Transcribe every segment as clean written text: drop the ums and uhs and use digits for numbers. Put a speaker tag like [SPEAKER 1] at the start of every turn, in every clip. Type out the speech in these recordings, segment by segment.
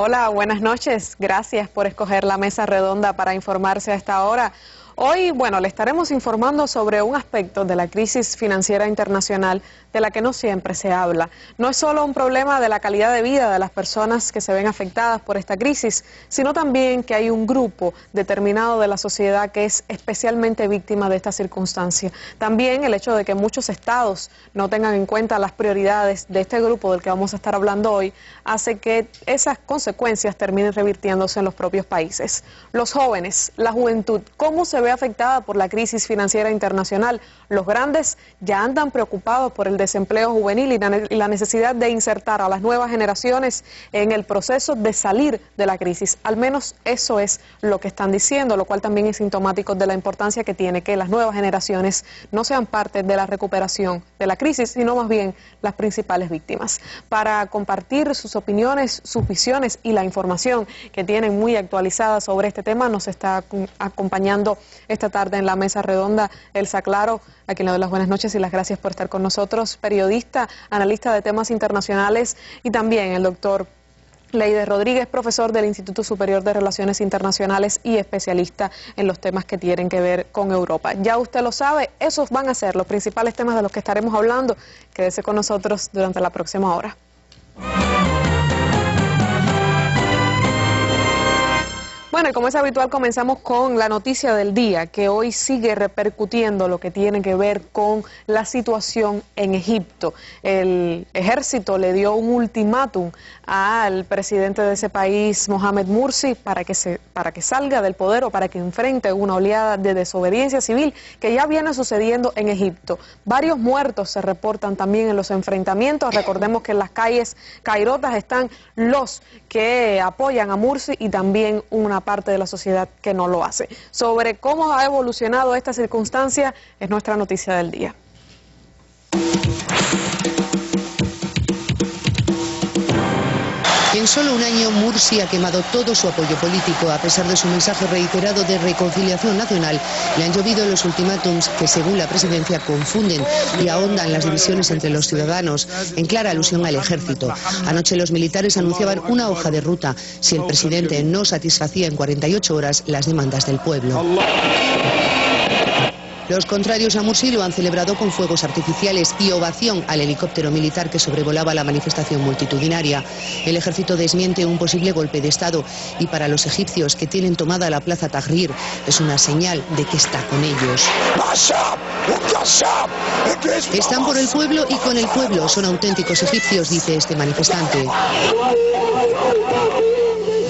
[SPEAKER 1] Hola, buenas noches. Gracias por escoger la mesa redonda para informarse a esta hora. Hoy, le estaremos informando sobre un aspecto de la crisis financiera internacional de la que no siempre se habla. No es solo un problema de la calidad de vida de las personas que se ven afectadas por esta crisis, sino también que hay un grupo determinado de la sociedad que es especialmente víctima de esta circunstancia. También el hecho de que muchos estados no tengan en cuenta las prioridades de este grupo del que vamos a estar hablando hoy, hace que esas consecuencias terminen revirtiéndose en los propios países. Los jóvenes, la juventud, ¿cómo se ve afectada por la crisis financiera internacional? Los grandes ya andan preocupados por el desempleo juvenil y la necesidad de insertar a las nuevas generaciones en el proceso de salir de la crisis. Al menos eso es lo que están diciendo, lo cual también es sintomático de la importancia que tiene que las nuevas generaciones no sean parte de la recuperación de la crisis, sino más bien las principales víctimas. Para compartir sus opiniones, sus visiones y la información que tienen muy actualizada sobre este tema, nos está acompañando esta tarde en la mesa redonda Elsa Claro, a quien le doy las buenas noches y las gracias por estar con nosotros, periodista, analista de temas internacionales, y también el doctor Leider Rodríguez, profesor del Instituto Superior de Relaciones Internacionales y especialista en los temas que tienen que ver con Europa. Ya usted lo sabe, esos van a ser los principales temas de los que estaremos hablando. Quédese con nosotros durante la próxima hora. Bueno, y como es habitual, comenzamos con la noticia del día, que hoy sigue repercutiendo lo que tiene que ver con la situación en Egipto. El ejército le dio un ultimátum al presidente de ese país, Mohamed Morsi, para que salga del poder o para que enfrente una oleada de desobediencia civil que ya viene sucediendo en Egipto. Varios muertos se reportan también en los enfrentamientos. Recordemos que en las calles cairotas están los que apoyan a Morsi y también una parte de la sociedad que no lo hace. Sobre cómo ha evolucionado esta circunstancia es nuestra noticia del día.
[SPEAKER 2] En solo un año, Morsi ha quemado todo su apoyo político. A pesar de su mensaje reiterado de reconciliación nacional, le han llovido los ultimátums que, según la presidencia, confunden y ahondan las divisiones entre los ciudadanos, en clara alusión al ejército. Anoche los militares anunciaban una hoja de ruta si el presidente no satisfacía en 48 horas las demandas del pueblo. Los contrarios a Morsi lo han celebrado con fuegos artificiales y ovación al helicóptero militar que sobrevolaba la manifestación multitudinaria. El ejército desmiente un posible golpe de Estado y para los egipcios que tienen tomada la plaza Tahrir es una señal de que está con ellos. Están por el pueblo y con el pueblo, son auténticos egipcios, dice este manifestante.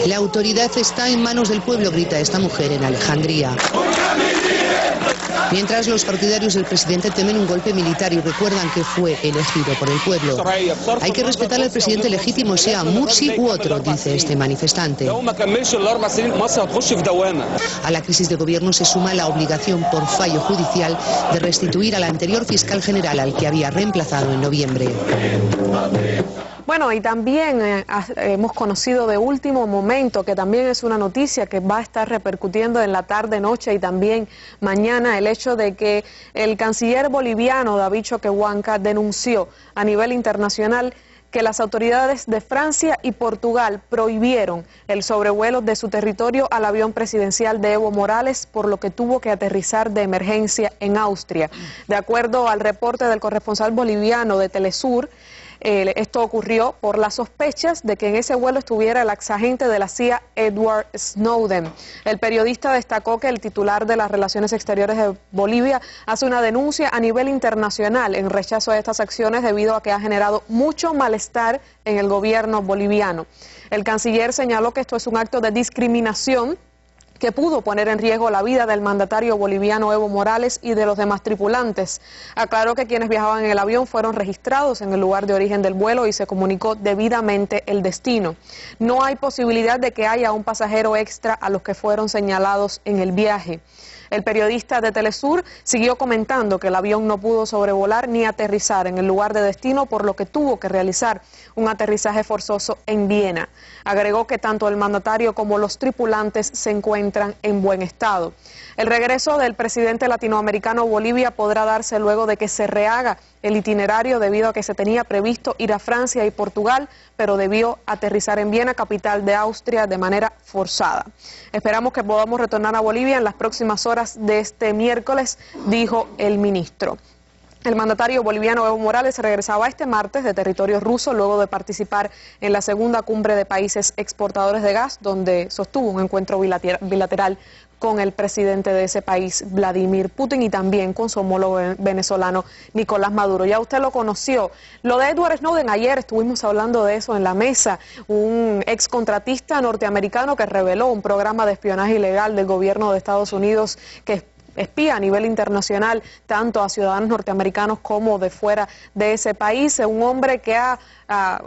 [SPEAKER 2] La autoridad está en manos del pueblo, grita esta mujer en Alejandría. Mientras los partidarios del presidente temen un golpe militar y recuerdan que fue elegido por el pueblo. Hay que respetar al presidente legítimo, sea Morsi u otro, dice este manifestante. A la crisis de gobierno se suma la obligación por fallo judicial de restituir al anterior fiscal general al que había reemplazado en noviembre.
[SPEAKER 1] Bueno, y también hemos conocido de último momento, que también es una noticia que va a estar repercutiendo en la tarde, noche y también mañana, el hecho de que el canciller boliviano David Choquehuanca denunció a nivel internacional que las autoridades de Francia y Portugal prohibieron el sobrevuelo de su territorio al avión presidencial de Evo Morales, por lo que tuvo que aterrizar de emergencia en Austria. De acuerdo al reporte del corresponsal boliviano de Telesur, esto ocurrió por las sospechas de que en ese vuelo estuviera el exagente de la CIA Edward Snowden. El periodista destacó que el titular de las Relaciones Exteriores de Bolivia hace una denuncia a nivel internacional en rechazo a estas acciones debido a que ha generado mucho malestar en el gobierno boliviano. El canciller señaló que esto es un acto de discriminación que pudo poner en riesgo la vida del mandatario boliviano Evo Morales y de los demás tripulantes. Aclaró que quienes viajaban en el avión fueron registrados en el lugar de origen del vuelo y se comunicó debidamente el destino. No hay posibilidad de que haya un pasajero extra a los que fueron señalados en el viaje. El periodista de Telesur siguió comentando que el avión no pudo sobrevolar ni aterrizar en el lugar de destino, por lo que tuvo que realizar un aterrizaje forzoso en Viena. Agregó que tanto el mandatario como los tripulantes se encuentran encuentran en buen estado. El regreso del presidente latinoamericano a Bolivia podrá darse luego de que se rehaga el itinerario debido a que se tenía previsto ir a Francia y Portugal, pero debió aterrizar en Viena, capital de Austria, de manera forzada. Esperamos que podamos retornar a Bolivia en las próximas horas de este miércoles, dijo el ministro. El mandatario boliviano Evo Morales regresaba este martes de territorio ruso luego de participar en la segunda cumbre de países exportadores de gas, donde sostuvo un encuentro bilateral con el presidente de ese país, Vladimir Putin, y también con su homólogo venezolano, Nicolás Maduro. Ya usted lo conoció. Lo de Edward Snowden, ayer estuvimos hablando de eso en la mesa, un excontratista norteamericano que reveló un programa de espionaje ilegal del gobierno de Estados Unidos que espía a nivel internacional tanto a ciudadanos norteamericanos como de fuera de ese país, un hombre que ha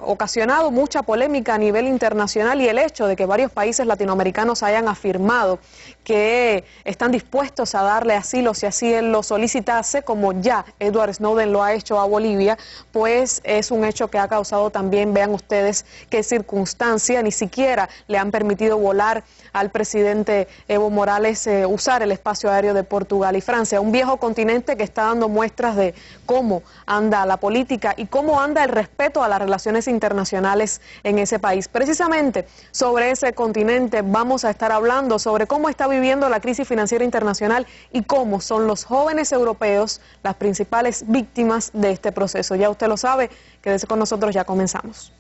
[SPEAKER 1] ocasionado mucha polémica a nivel internacional, y el hecho de que varios países latinoamericanos hayan afirmado que están dispuestos a darle asilo si así él lo solicitase, como ya Edward Snowden lo ha hecho a Bolivia, pues es un hecho que ha causado también, vean ustedes qué circunstancia, ni siquiera le han permitido volar al presidente Evo Morales usar el espacio aéreo de Portugal y Francia, un viejo continente que está dando muestras de cómo anda la política y cómo anda el respeto a las relaciones internacionales en ese país. Precisamente sobre ese continente vamos a estar hablando sobre cómo está viviendo la crisis financiera internacional y cómo son los jóvenes europeos las principales víctimas de este proceso. Ya usted lo sabe, quédese con nosotros, ya comenzamos.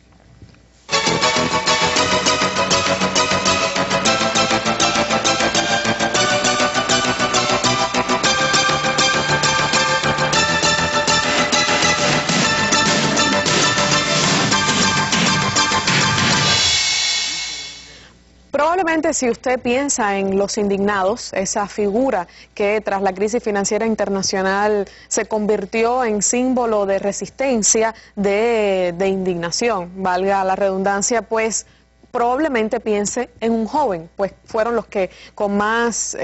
[SPEAKER 1] Probablemente si usted piensa en los indignados, esa figura que tras la crisis financiera internacional se convirtió en símbolo de resistencia, de indignación, valga la redundancia, pues probablemente piense en un joven, pues fueron los que con más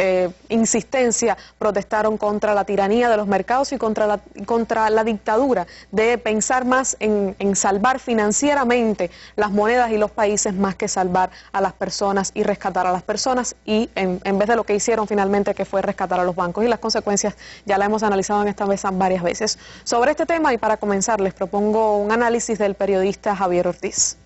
[SPEAKER 1] insistencia protestaron contra la tiranía de los mercados y contra la dictadura de pensar más en salvar financieramente las monedas y los países más que salvar a las personas y rescatar a las personas, y en vez de lo que hicieron finalmente, que fue rescatar a los bancos, y las consecuencias ya la hemos analizado en esta mesa varias veces. Sobre este tema, y para comenzar, les propongo un análisis del periodista Javier Ortiz.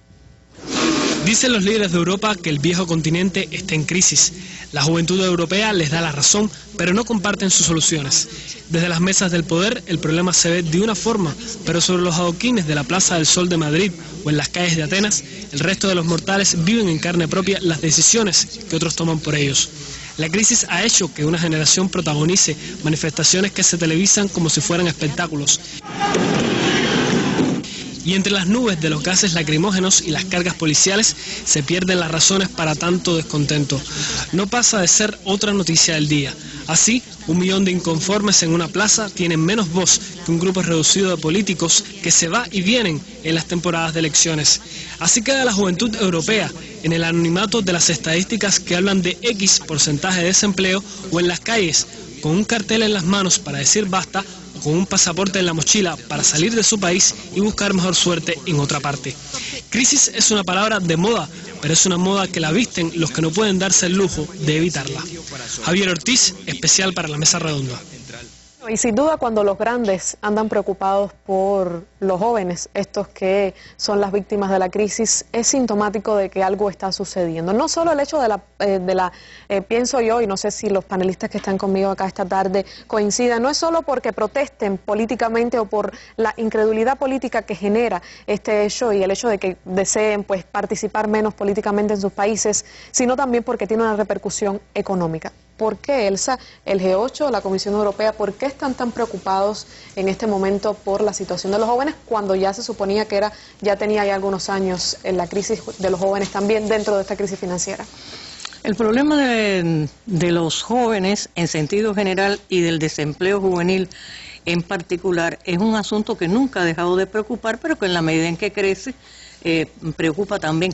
[SPEAKER 3] Dicen los líderes de Europa que el viejo continente está en crisis. La juventud europea les da la razón, pero no comparten sus soluciones. Desde las mesas del poder el problema se ve de una forma, pero sobre los adoquines de la Plaza del Sol de Madrid o en las calles de Atenas, el resto de los mortales viven en carne propia las decisiones que otros toman por ellos. La crisis ha hecho que una generación protagonice manifestaciones que se televisan como si fueran espectáculos. Y entre las nubes de los gases lacrimógenos y las cargas policiales se pierden las razones para tanto descontento. No pasa de ser otra noticia del día. Así, 1 millón de inconformes en una plaza tienen menos voz que un grupo reducido de políticos que se va y vienen en las temporadas de elecciones. Así queda la juventud europea, en el anonimato de las estadísticas que hablan de X porcentaje de desempleo, o en las calles, con un cartel en las manos para decir basta, con un pasaporte en la mochila para salir de su país y buscar mejor suerte en otra parte. Crisis es una palabra de moda, pero es una moda que la visten los que no pueden darse el lujo de evitarla. Javier Ortiz, especial para la Mesa Redonda.
[SPEAKER 1] Y sin duda, cuando los grandes andan preocupados por los jóvenes, estos que son las víctimas de la crisis, es sintomático de que algo está sucediendo. No solo el hecho pienso yo, y no sé si los panelistas que están conmigo acá esta tarde coincidan, no es solo porque protesten políticamente o por la incredulidad política que genera este hecho y el hecho de que deseen pues participar menos políticamente en sus países, sino también porque tiene una repercusión económica. ¿Por qué, Elsa, el G8, la Comisión Europea, por qué están tan preocupados en este momento por la situación de los jóvenes, cuando ya se suponía que ya tenía ya algunos años en la crisis de los jóvenes también dentro de esta crisis financiera?
[SPEAKER 4] El problema de los jóvenes en sentido general y del desempleo juvenil en particular es un asunto que nunca ha dejado de preocupar, pero que en la medida en que crece,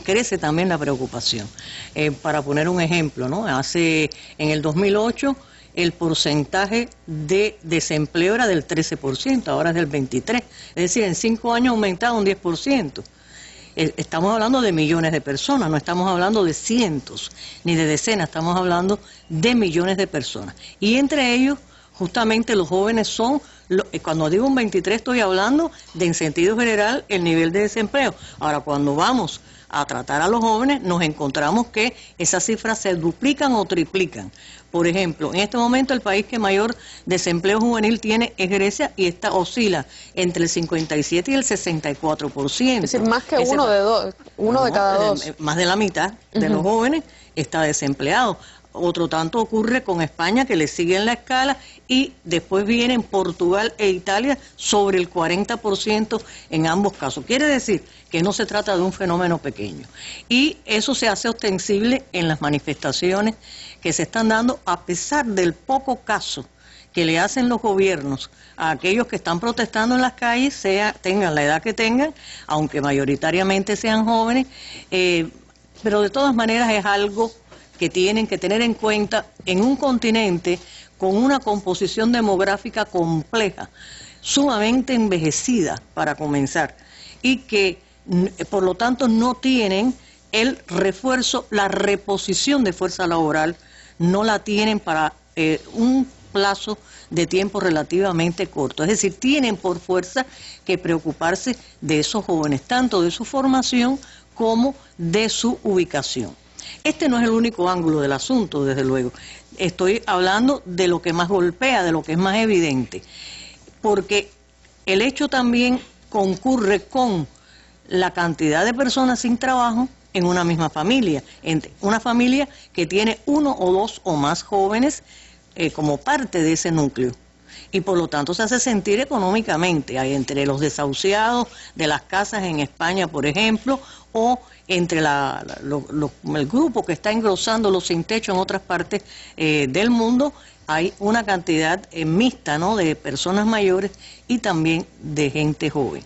[SPEAKER 4] crece también la preocupación. Para poner un ejemplo, ¿no? En el 2008 el porcentaje de desempleo era del 13%, ahora es del 23%. Es decir, en 5 años ha aumentado un 10%. estamos hablando de millones de personas, no estamos hablando de cientos ni de decenas, estamos hablando de millones de personas. Y entre ellos, justamente los jóvenes son, cuando digo un 23 estoy hablando de, en sentido general, el nivel de desempleo. Ahora, cuando vamos a tratar a los jóvenes, nos encontramos que esas cifras se duplican o triplican. Por ejemplo, en este momento el país que mayor desempleo juvenil tiene es Grecia, y esta oscila entre el 57 y el 64%.
[SPEAKER 1] Es decir, más que uno de cada dos.
[SPEAKER 4] Más de la mitad de los jóvenes está desempleado. Otro tanto ocurre con España, que le sigue en la escala, y después vienen Portugal e Italia sobre el 40% en ambos casos. Quiere decir que no se trata de un fenómeno pequeño. Y eso se hace ostensible en las manifestaciones que se están dando, a pesar del poco caso que le hacen los gobiernos a aquellos que están protestando en las calles, tengan la edad que tengan, aunque mayoritariamente sean jóvenes, pero de todas maneras es algo que tienen que tener en cuenta en un continente con una composición demográfica compleja, sumamente envejecida para comenzar, y que por lo tanto no tienen el refuerzo, la reposición de fuerza laboral, no la tienen para un plazo de tiempo relativamente corto. Es decir, tienen por fuerza que preocuparse de esos jóvenes, tanto de su formación como de su ubicación. Este no es el único ángulo del asunto, desde luego. Estoy hablando de lo que más golpea, de lo que es más evidente, porque el hecho también concurre con la cantidad de personas sin trabajo en una misma familia, una familia que tiene uno o dos o más jóvenes como parte de ese núcleo. Y por lo tanto se hace sentir económicamente, entre los desahuciados de las casas en España, por ejemplo, o entre el grupo que está engrosando los sin techo en otras partes del mundo. Hay una cantidad mixta, ¿no?, de personas mayores y también de gente joven.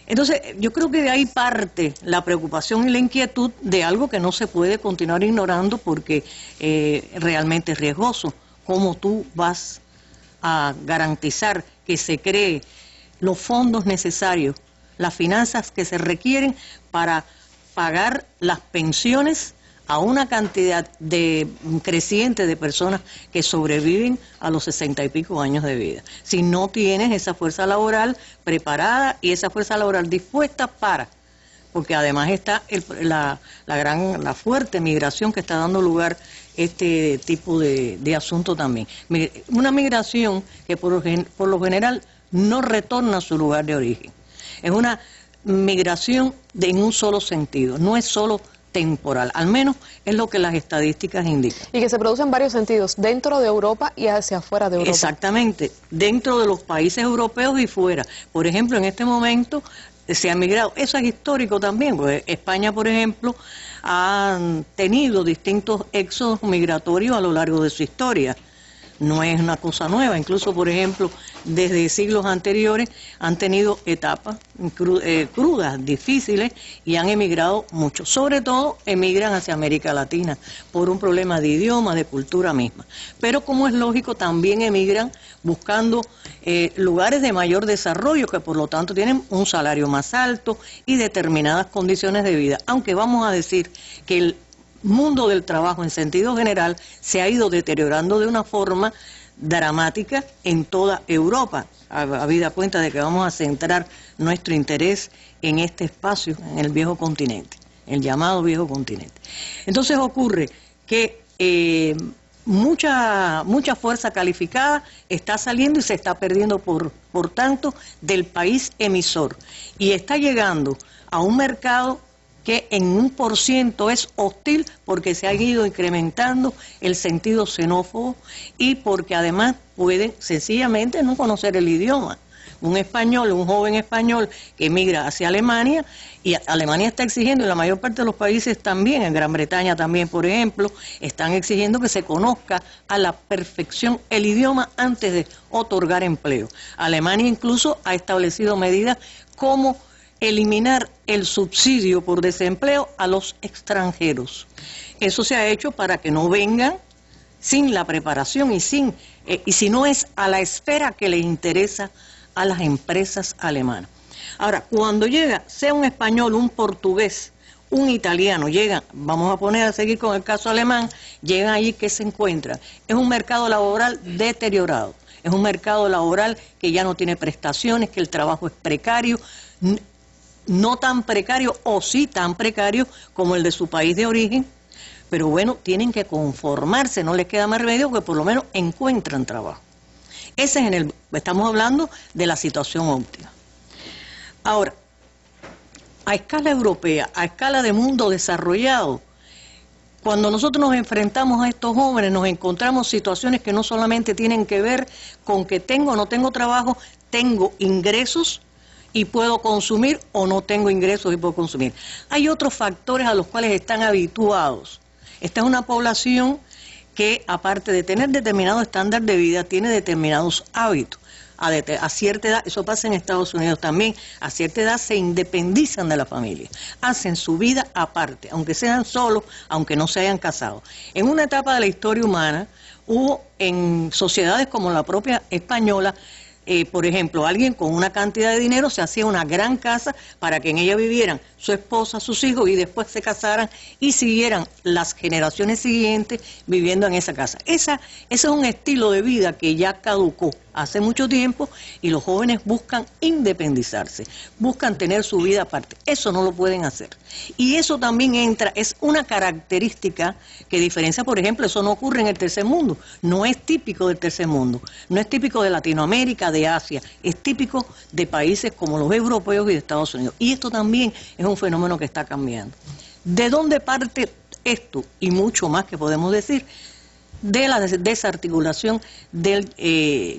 [SPEAKER 4] Entonces, yo creo que de ahí parte la preocupación y la inquietud de algo que no se puede continuar ignorando, porque realmente es riesgoso. ¿Cómo tú vas a garantizar que se cree los fondos necesarios, las finanzas que se requieren para pagar las pensiones a una cantidad creciente de personas que sobreviven a los 60 y pico años de vida, si no tienes esa fuerza laboral preparada y esa fuerza laboral dispuesta porque además está la fuerte migración que está dando lugar este tipo de asunto también. Una migración que por lo general no retorna a su lugar de origen. Es una migración en un solo sentido, no es solo temporal, al menos es lo que las estadísticas indican.
[SPEAKER 1] Y que se produce en varios sentidos, dentro de Europa y hacia afuera de Europa.
[SPEAKER 4] Exactamente, dentro de los países europeos y fuera. Por ejemplo, en este momento se ha migrado, eso es histórico también, porque España, por ejemplo, ha tenido distintos éxodos migratorios a lo largo de su historia. No es una cosa nueva, incluso, por ejemplo, desde siglos anteriores han tenido etapas crudas, difíciles, y han emigrado mucho. Sobre todo emigran hacia América Latina por un problema de idioma, de cultura misma. Pero, como es lógico, también emigran buscando lugares de mayor desarrollo, que por lo tanto tienen un salario más alto y determinadas condiciones de vida. Aunque vamos a decir que el mundo del trabajo en sentido general se ha ido deteriorando de una forma dramática en toda Europa, habida cuenta de que vamos a centrar nuestro interés en este espacio, en el viejo continente, el llamado viejo continente. Entonces ocurre que mucha fuerza calificada está saliendo y se está perdiendo por tanto del país emisor, y está llegando a un mercado que en 1% es hostil, porque se ha ido incrementando el sentido xenófobo y porque además pueden sencillamente no conocer el idioma. Un joven español que emigra hacia Alemania, y Alemania está exigiendo, y la mayor parte de los países también, en Gran Bretaña también, por ejemplo, están exigiendo que se conozca a la perfección el idioma antes de otorgar empleo. Alemania incluso ha establecido medidas como eliminar el subsidio por desempleo a los extranjeros. Eso se ha hecho para que no vengan sin la preparación y si no es a la esfera que les interesa a las empresas alemanas. Ahora, cuando llega, sea un español, un portugués, un italiano, llegan, vamos a poner a seguir con el caso alemán, llegan allí, ¿qué se encuentran? Es un mercado laboral deteriorado, es un mercado laboral que ya no tiene prestaciones, que el trabajo es precario, no tan precario o sí tan precario como el de su país de origen, pero bueno, tienen que conformarse, no les queda más remedio que por lo menos encuentran trabajo. Ese es estamos hablando de la situación óptima. Ahora, a escala europea, a escala de mundo desarrollado, cuando nosotros nos enfrentamos a estos jóvenes, nos encontramos situaciones que no solamente tienen que ver con que tengo o no tengo trabajo, tengo ingresos y puedo consumir, o no tengo ingresos y puedo consumir. Hay otros factores a los cuales están habituados. Esta es una población que, aparte de tener determinado estándar de vida, tiene determinados hábitos. A cierta edad, eso pasa en Estados Unidos también, a cierta edad se independizan de la familia, hacen su vida aparte, aunque sean solos, aunque no se hayan casado. En una etapa de la historia humana, hubo en sociedades como la propia española, por ejemplo, alguien con una cantidad de dinero se hacía una gran casa para que en ella vivieran su esposa, sus hijos, y después se casaran y siguieran las generaciones siguientes viviendo en esa casa. Ese es un estilo de vida que ya caducó hace mucho tiempo y los jóvenes buscan independizarse, buscan tener su vida aparte. Eso no lo pueden hacer. Y eso también es una característica que diferencia, por ejemplo, eso no ocurre en el tercer mundo, no es típico del tercer mundo, no es típico de Latinoamérica, de Asia, es típico de países como los europeos y de Estados Unidos. Y esto también es un fenómeno que está cambiando. ¿De dónde parte esto? Y mucho más que podemos decir, de la desarticulación del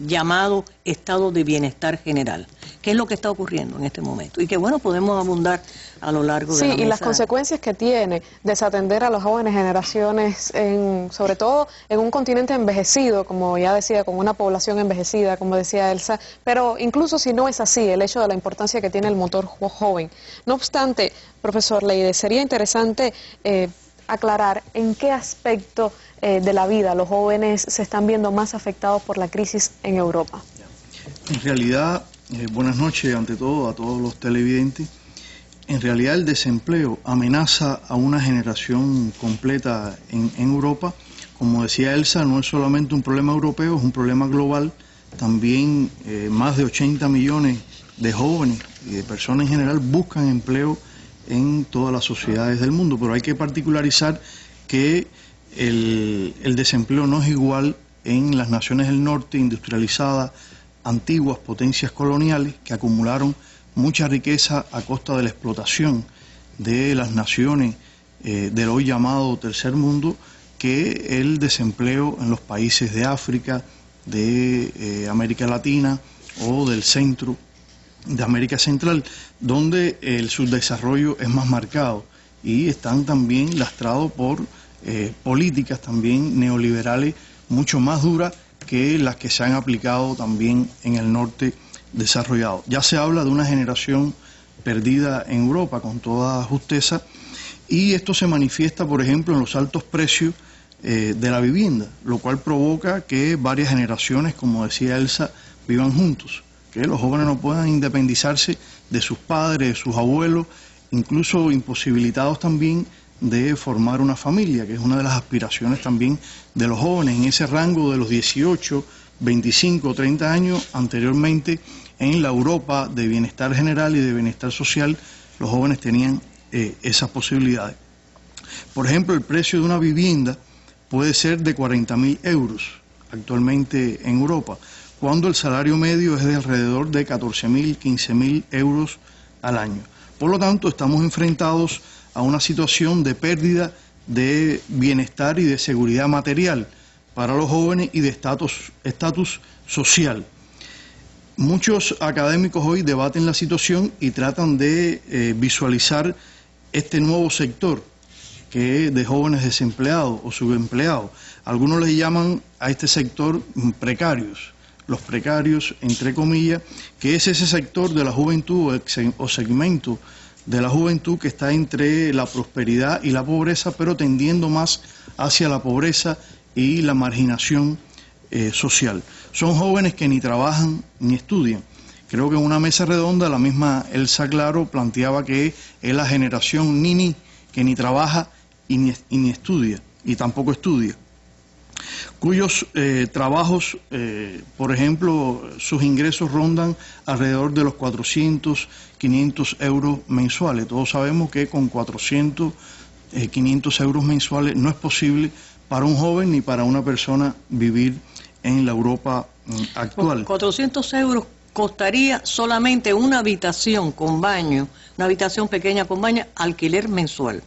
[SPEAKER 4] llamado estado de bienestar general, que es lo que está ocurriendo en este momento y que bueno, podemos abundar a lo largo de la mesa.
[SPEAKER 1] Sí, y las consecuencias que tiene desatender a las jóvenes generaciones, sobre todo en un continente envejecido, como ya decía, con una población envejecida, como decía Elsa, pero incluso si no es así, el hecho de la importancia que tiene el motor joven. No obstante, profesor Leide, sería interesante aclarar en qué aspecto de la vida los jóvenes se están viendo más afectados por la crisis en Europa.
[SPEAKER 5] En realidad, buenas noches ante todo a todos los televidentes. En realidad el desempleo amenaza a una generación completa en Europa. Como decía Elsa, no es solamente un problema europeo, es un problema global. También más de 80 millones de jóvenes y de personas en general buscan empleo en todas las sociedades del mundo, pero hay que particularizar que el desempleo no es igual en las naciones del norte, industrializadas, antiguas potencias coloniales que acumularon mucha riqueza a costa de la explotación de las naciones del hoy llamado tercer mundo, que el desempleo en los países de África, de América Latina o del centro de América Central, donde el subdesarrollo es más marcado y están también lastrados por políticas también neoliberales mucho más duras que las que se han aplicado también en el norte desarrollado. Ya se habla de una generación perdida en Europa con toda justeza, y esto se manifiesta, por ejemplo, en los altos precios de la vivienda, lo cual provoca que varias generaciones, como decía Elsa, vivan juntos, que los jóvenes no puedan independizarse de sus padres, de sus abuelos, incluso imposibilitados también de formar una familia, que es una de las aspiraciones también de los jóvenes en ese rango de los 18, 25, 30 años. Anteriormente, en la Europa de bienestar general y de bienestar social, los jóvenes tenían esas posibilidades. Por ejemplo, el precio de una vivienda puede ser de 40.000 euros actualmente en Europa, cuando el salario medio es de alrededor de 14.000, 15.000 euros al año. Por lo tanto, estamos enfrentados a una situación de pérdida de bienestar y de seguridad material para los jóvenes y de estatus social. Muchos académicos hoy debaten la situación y tratan de visualizar este nuevo sector que de jóvenes desempleados o subempleados. Algunos les llaman a este sector precarios, los precarios, entre comillas, que es ese sector de la juventud o segmento de la juventud que está entre la prosperidad y la pobreza, pero tendiendo más hacia la pobreza y la marginación social. Son jóvenes que ni trabajan ni estudian, Creo que en una mesa redonda la misma Elsa Claro planteaba que es la generación Nini, que ni trabaja y ni estudia, y tampoco estudia, cuyos trabajos, por ejemplo, sus ingresos rondan alrededor de los 400, 500 euros mensuales. Todos sabemos que con 400, 500 euros mensuales no es posible para un joven ni para una persona vivir en la Europa actual.
[SPEAKER 4] 400 euros costaría solamente una habitación con baño, una habitación pequeña con baño, alquiler mensual.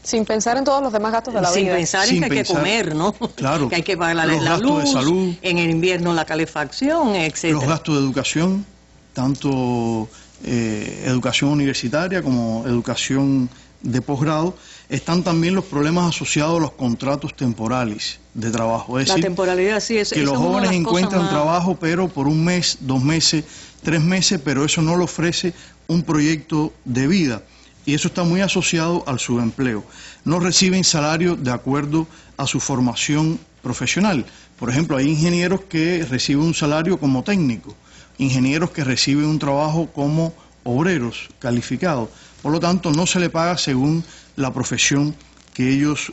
[SPEAKER 1] Sin pensar en todos los demás gastos de la vida.
[SPEAKER 4] Sin pensar en que hay que comer, ¿no?
[SPEAKER 5] Claro,
[SPEAKER 4] que hay que pagar la
[SPEAKER 5] gastos
[SPEAKER 4] luz,
[SPEAKER 5] de salud,
[SPEAKER 4] en el invierno la calefacción, etcétera.
[SPEAKER 5] Los gastos de educación, tanto educación universitaria como educación de posgrado. Están también los problemas asociados a los contratos temporales de trabajo. Es decir,
[SPEAKER 4] la temporalidad, sí,
[SPEAKER 5] que los jóvenes encuentran trabajo, pero por un mes, 2 meses, 3 meses, pero eso no le ofrece un proyecto de vida. Y eso está muy asociado al subempleo. No reciben salario de acuerdo a su formación profesional. Por ejemplo, hay ingenieros que reciben un salario como técnico, ingenieros que reciben un trabajo como obreros calificados. Por lo tanto, no se le paga según la profesión que ellos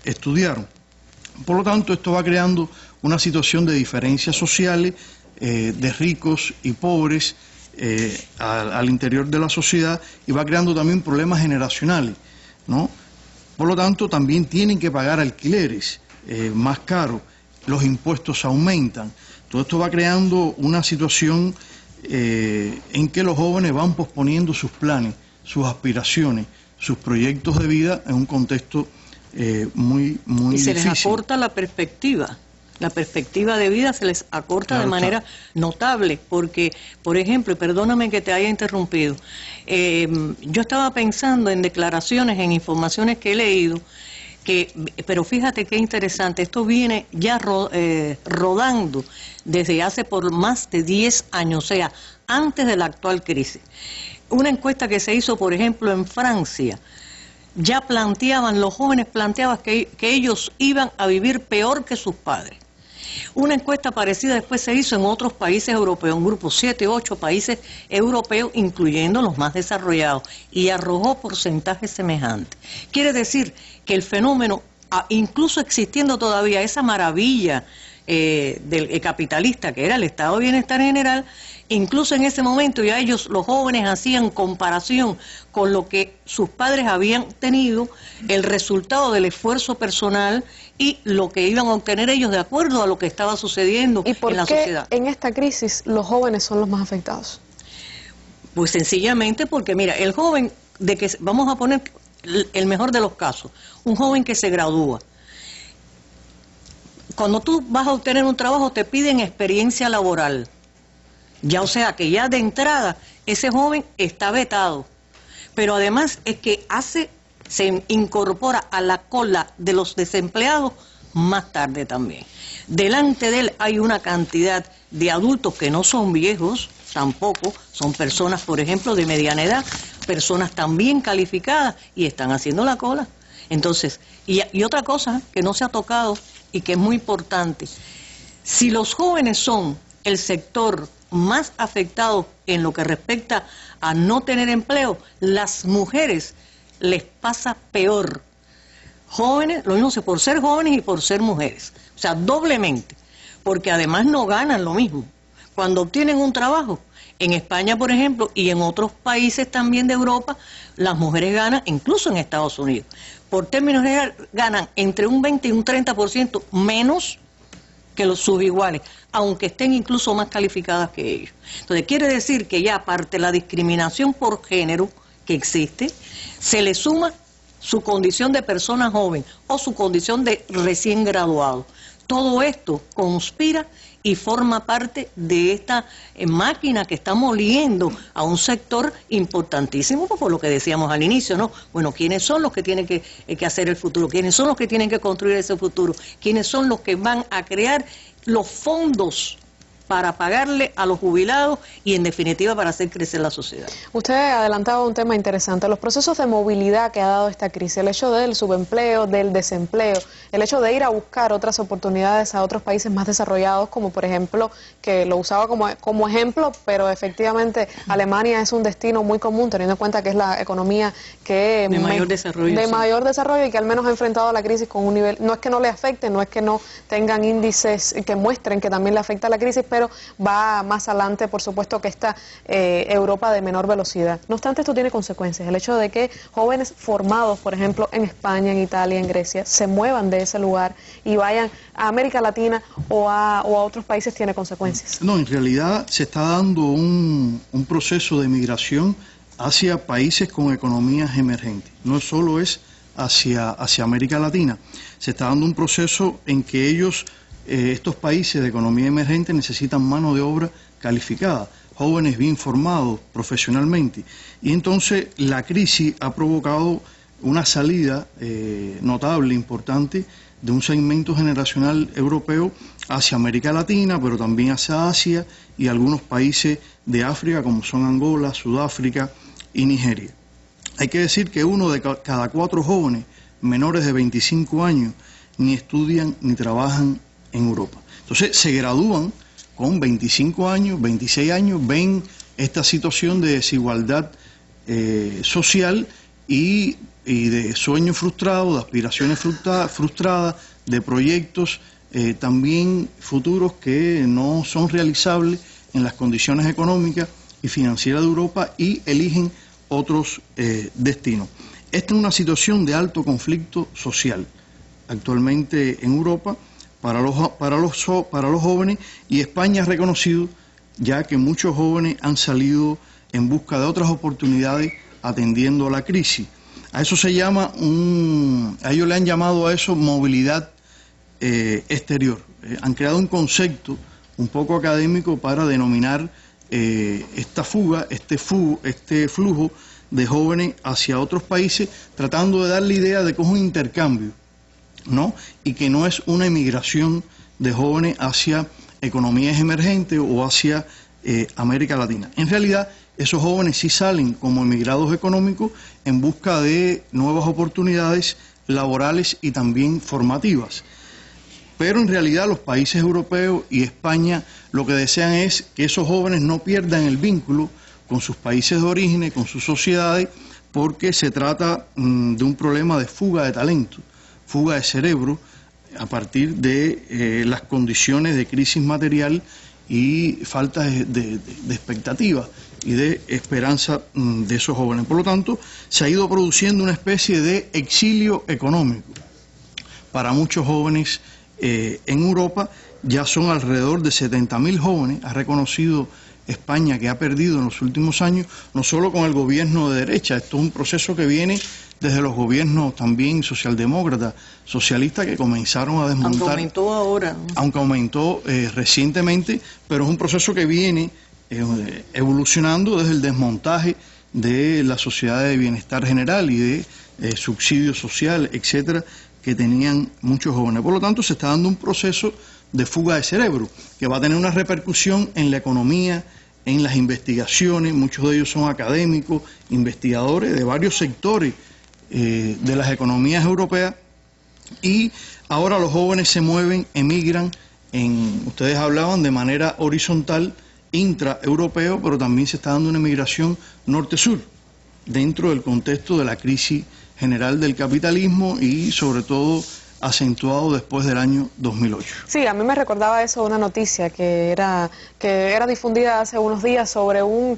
[SPEAKER 5] estudiaron. Por lo tanto, esto va creando una situación de diferencias sociales, de ricos y pobres, al interior de la sociedad, y va creando también problemas generacionales, ¿no? Por lo tanto, también tienen que pagar alquileres más caros, los impuestos aumentan. Todo esto va creando una situación en que los jóvenes van posponiendo sus planes, sus aspiraciones, sus proyectos de vida en un contexto muy difícil.
[SPEAKER 4] Y se les acorta la perspectiva. La perspectiva de vida se les acorta de manera notable, porque, por ejemplo, y perdóname que te haya interrumpido, yo estaba pensando en declaraciones, en informaciones que he leído, pero fíjate qué interesante, esto viene ya rodando desde hace por más de 10 años, o sea, antes de la actual crisis. Una encuesta que se hizo, por ejemplo, en Francia, ya planteaban, los jóvenes planteaban que ellos iban a vivir peor que sus padres. Una encuesta parecida después se hizo en otros países europeos, un grupo 7, 8 países europeos, incluyendo los más desarrollados, y arrojó porcentajes semejantes. Quiere decir que el fenómeno, incluso existiendo todavía esa maravilla del capitalista que era el estado de bienestar general, incluso en ese momento ya ellos, los jóvenes, hacían comparación con lo que sus padres habían tenido, el resultado del esfuerzo personal y lo que iban a obtener ellos de acuerdo a lo que estaba sucediendo en la sociedad.
[SPEAKER 1] ¿Y por qué en esta crisis los jóvenes son los más afectados?
[SPEAKER 4] Pues sencillamente porque, mira, el joven, vamos a poner el mejor de los casos, un joven que se gradúa. Cuando tú vas a obtener un trabajo te piden experiencia laboral. Ya, o sea, que ya de entrada ese joven está vetado. Pero además es que se incorpora a la cola de los desempleados más tarde también. Delante de él hay una cantidad de adultos que no son viejos, tampoco, son personas, por ejemplo, de mediana edad, personas también calificadas y están haciendo la cola. Entonces, y otra cosa que no se ha tocado y que es muy importante, si los jóvenes son el sector más afectado en lo que respecta a no tener empleo, las mujeres les pasa peor. Jóvenes, lo mismo por ser jóvenes y por ser mujeres, o sea, doblemente, porque además no ganan lo mismo. Cuando obtienen un trabajo, en España, por ejemplo, y en otros países también de Europa, las mujeres ganan, incluso en Estados Unidos, por términos generales, ganan entre un 20 y un 30% menos que los subiguales, aunque estén incluso más calificadas que ellos. Entonces, quiere decir que ya aparte de la discriminación por género que existe, se le suma su condición de persona joven o su condición de recién graduado. Todo esto conspira y forma parte de esta máquina que está moliendo a un sector importantísimo, por lo que decíamos al inicio, ¿no? Bueno, ¿quiénes son los que tienen que hacer el futuro? ¿Quiénes son los que tienen que construir ese futuro? ¿Quiénes son los que van a crear los fondos para pagarle a los jubilados y en definitiva para hacer crecer la sociedad.
[SPEAKER 1] Usted adelantaba un tema interesante, los procesos de movilidad que ha dado esta crisis, el hecho del subempleo, del desempleo, el hecho de ir a buscar otras oportunidades a otros países más desarrollados, como por ejemplo, que lo usaba como ejemplo, pero efectivamente Alemania es un destino muy común, teniendo en cuenta que es la economía que
[SPEAKER 4] de mayor desarrollo
[SPEAKER 1] y que al menos ha enfrentado la crisis con un nivel, no es que no le afecte, no es que no tengan índices que muestren que también le afecta la crisis, pero va más adelante, por supuesto, que esta Europa de menor velocidad. No obstante, esto tiene consecuencias. El hecho de que jóvenes formados, por ejemplo, en España, en Italia, en Grecia, se muevan de ese lugar y vayan a América Latina o a otros países tiene consecuencias.
[SPEAKER 5] No, en realidad se está dando un proceso de migración hacia países con economías emergentes. No solo es hacia América Latina. Se está dando un proceso en que estos países de economía emergente necesitan mano de obra calificada, jóvenes bien formados profesionalmente. Y entonces la crisis ha provocado una salida notable, importante, de un segmento generacional europeo hacia América Latina, pero también hacia Asia y algunos países de África, como son Angola, Sudáfrica y Nigeria. Hay que decir que 1 de cada 4 jóvenes menores de 25 años ni estudian ni trabajan en Europa. Entonces se gradúan con 25 años, 26 años, ven esta situación de desigualdad social y de sueños frustrados, de aspiraciones frustradas, de proyectos también futuros que no son realizables en las condiciones económicas y financieras de Europa y eligen otros destinos. Esta es una situación de alto conflicto social actualmente en Europa para los jóvenes, y España ha reconocido ya que muchos jóvenes han salido en busca de otras oportunidades atendiendo a la crisis. A eso se llama a ellos le han llamado a eso movilidad exterior. Han creado un concepto un poco académico para denominar esta fuga, este flujo de jóvenes hacia otros países, tratando de dar la idea de que es un intercambio, ¿no? Y que no es una emigración de jóvenes hacia economías emergentes o hacia América Latina. En realidad, esos jóvenes sí salen como emigrados económicos en busca de nuevas oportunidades laborales y también formativas. Pero en realidad los países europeos y España lo que desean es que esos jóvenes no pierdan el vínculo con sus países de origen, con sus sociedades, porque se trata de un problema de fuga de talento, fuga de cerebro, a partir de las condiciones de crisis material y falta de expectativa y de esperanza de esos jóvenes. Por lo tanto, se ha ido produciendo una especie de exilio económico para muchos jóvenes en Europa. Ya son alrededor de 70.000 jóvenes, ha reconocido España que ha perdido en los últimos años, no solo con el gobierno de derecha, esto es un proceso que viene desde los gobiernos también socialdemócratas, socialistas, que comenzaron a desmontar.
[SPEAKER 4] Aunque aumentó ahora, ¿no?
[SPEAKER 5] Aunque aumentó recientemente, pero es un proceso que viene evolucionando desde el desmontaje de la sociedad de bienestar general y de subsidio social, etcétera, que tenían muchos jóvenes. Por lo tanto, se está dando un proceso de fuga de cerebro que va a tener una repercusión en la economía, en las investigaciones. Muchos de ellos son académicos, investigadores de varios sectores de las economías europeas, y ahora los jóvenes se mueven, emigran, ustedes hablaban de manera horizontal, intraeuropeo, pero también se está dando una emigración norte-sur, dentro del contexto de la crisis general del capitalismo y sobre todo acentuado después del año 2008.
[SPEAKER 1] Sí, a mí me recordaba eso una noticia que era difundida hace unos días sobre un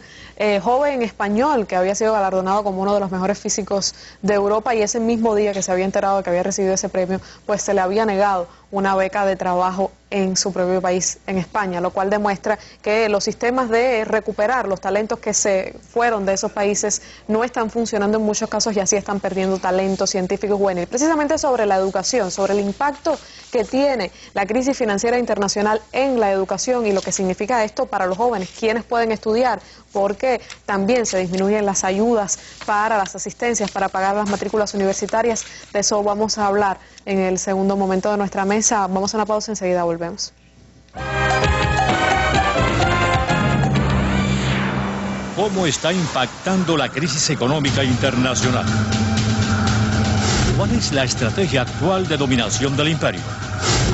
[SPEAKER 1] joven español que había sido galardonado como uno de los mejores físicos de Europa, y ese mismo día que se había enterado de que había recibido ese premio, pues se le había negado una beca de trabajo en su propio país, en España, lo cual demuestra que los sistemas de recuperar los talentos que se fueron de esos países no están funcionando en muchos casos, y así están perdiendo talento científico y juvenil. Precisamente sobre la educación, sobre el impacto que tiene la crisis financiera internacional en la educación y lo que significa esto para los jóvenes, quienes pueden estudiar, porque también se disminuyen las ayudas para las asistencias, para pagar las matrículas universitarias. De eso vamos a hablar en el segundo momento de nuestra mesa. Vamos a una pausa, enseguida volvemos.
[SPEAKER 6] cómo está impactando la crisis económica internacional. ¿Cuál es la estrategia actual de dominación del imperio?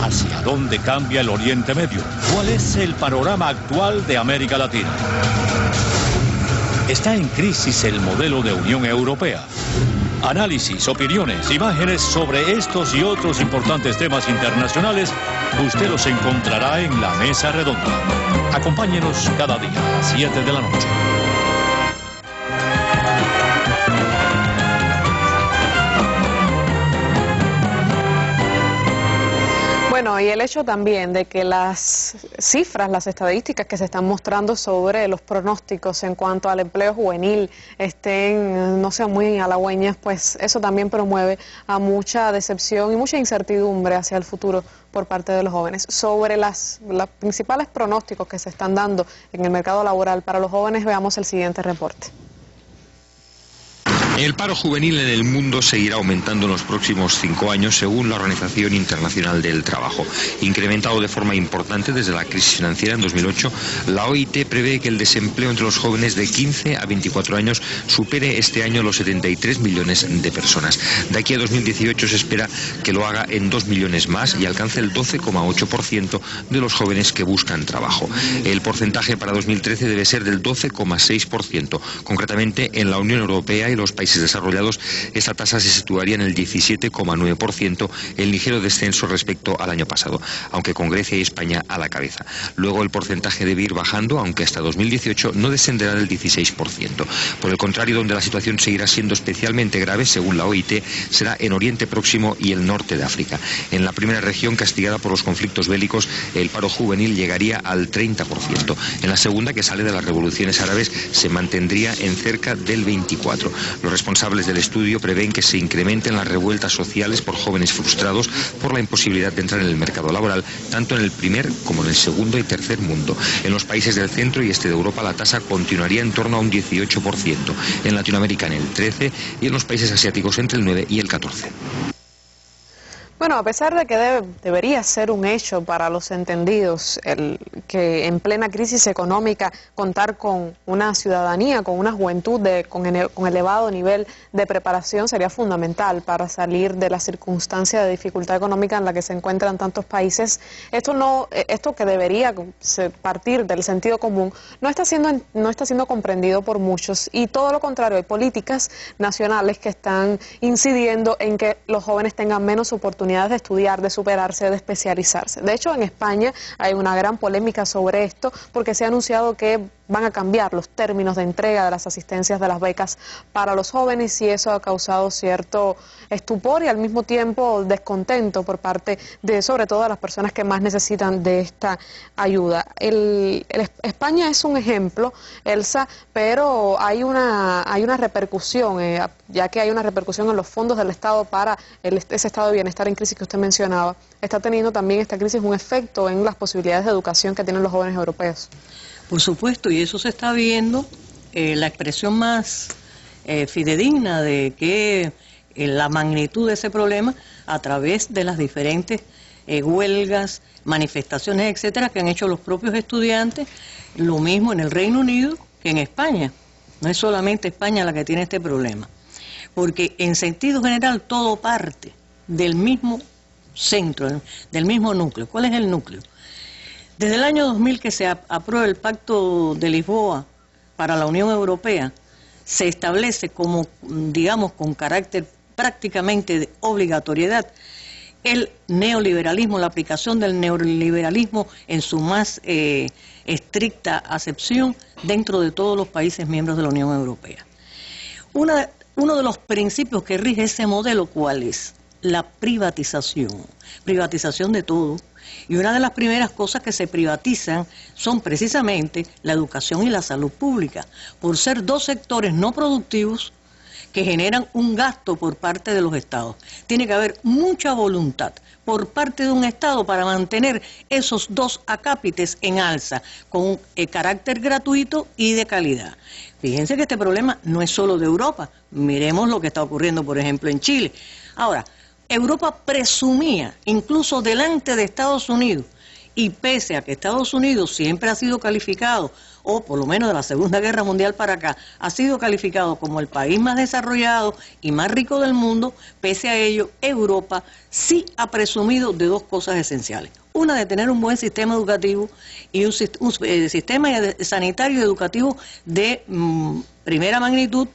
[SPEAKER 6] ¿Hacia dónde cambia el Oriente Medio? ¿Cuál es el panorama actual de América Latina? ¿Está en crisis el modelo de Unión Europea? Análisis, opiniones, imágenes sobre estos y otros importantes temas internacionales, usted los encontrará en la Mesa Redonda. Acompáñenos cada día a las 7 de la noche.
[SPEAKER 1] Bueno, y el hecho también de que las cifras, las estadísticas que se están mostrando sobre los pronósticos en cuanto al empleo juvenil estén, no sean muy halagüeñas, pues eso también promueve a mucha decepción y mucha incertidumbre hacia el futuro por parte de los jóvenes. Sobre los principales pronósticos que se están dando en el mercado laboral para los jóvenes, veamos el siguiente reporte.
[SPEAKER 7] El paro juvenil en el mundo seguirá aumentando en los próximos 5 años, según la Organización Internacional del Trabajo. Incrementado de forma importante desde la crisis financiera en 2008, la OIT prevé que el desempleo entre los jóvenes de 15 a 24 años supere este año los 73 millones de personas. De aquí a 2018 se espera que lo haga en 2 millones más y alcance el 12,8% de los jóvenes que buscan trabajo. El porcentaje para 2013 debe ser del 12,6%. Concretamente, en la Unión Europea y los países desarrollados, esta tasa se situaría en el 17,9%, el ligero descenso respecto al año pasado, aunque con Grecia y España a la cabeza. Luego el porcentaje debe ir bajando, aunque hasta 2018 no descenderá del 16%. Por el contrario, donde la situación seguirá siendo especialmente grave, según la OIT, será en Oriente Próximo y el norte de África. En la primera región castigada por los conflictos bélicos, el paro juvenil llegaría al 30%. En la segunda, que sale de las revoluciones árabes, se mantendría en cerca del 24%. Los responsables del estudio prevén que se incrementen las revueltas sociales por jóvenes frustrados por la imposibilidad de entrar en el mercado laboral, tanto en el primer como en el segundo y tercer mundo. En los países del centro y este de Europa la tasa continuaría en torno a un 18%, en Latinoamérica en el 13% y en los países asiáticos entre el 9 y el 14%.
[SPEAKER 1] Bueno, a pesar de que debería ser un hecho para los entendidos que en plena crisis económica contar con una ciudadanía, con una juventud con elevado nivel de preparación sería fundamental para salir de la circunstancia de dificultad económica en la que se encuentran tantos países, esto que debería partir del sentido común no está siendo comprendido por muchos, y todo lo contrario, hay políticas nacionales que están incidiendo en que los jóvenes tengan menos oportunidades de estudiar, de superarse, de especializarse. De hecho, en España hay una gran polémica sobre esto porque se ha anunciado que van a cambiar los términos de entrega de las asistencias de las becas para los jóvenes, y eso ha causado cierto estupor y al mismo tiempo descontento por parte de, sobre todo, las personas que más necesitan de esta ayuda. España es un ejemplo, Elsa, pero hay una repercusión, ya que hay una repercusión en los fondos del Estado para ese estado de bienestar en crisis que usted mencionaba. Está teniendo también esta crisis un efecto en las posibilidades de educación que tienen los jóvenes europeos.
[SPEAKER 4] Por supuesto, y eso se está viendo, la expresión más fidedigna de que la magnitud de ese problema a través de las diferentes huelgas, manifestaciones, etcétera, que han hecho los propios estudiantes, lo mismo en el Reino Unido que en España. No es solamente España la que tiene este problema, porque en sentido general todo parte del mismo centro, del mismo núcleo. ¿Cuál es el núcleo? Desde el año 2000 que se aprueba el Pacto de Lisboa para la Unión Europea, se establece como, digamos, con carácter prácticamente de obligatoriedad, el neoliberalismo, la aplicación del neoliberalismo en su más estricta acepción dentro de todos los países miembros de la Unión Europea. Uno de los principios que rige ese modelo, ¿cuál es? La privatización de todo. Y una de las primeras cosas que se privatizan son precisamente la educación y la salud pública, por ser dos sectores no productivos que generan un gasto por parte de los estados. Tiene que haber mucha voluntad por parte de un estado para mantener esos dos acápites en alza, con carácter gratuito y de calidad. Fíjense que este problema no es solo de Europa. Miremos lo que está ocurriendo, por ejemplo, en Chile. Ahora, Europa presumía, incluso delante de Estados Unidos Y pese a que Estados Unidos siempre ha sido calificado, o por lo menos de la Segunda Guerra Mundial para acá, ha sido calificado como el país más desarrollado y más rico del mundo, pese a ello, Europa sí ha presumido de dos cosas esenciales. Una, de tener un buen sistema educativo y un sistema sanitario y educativo de primera magnitud,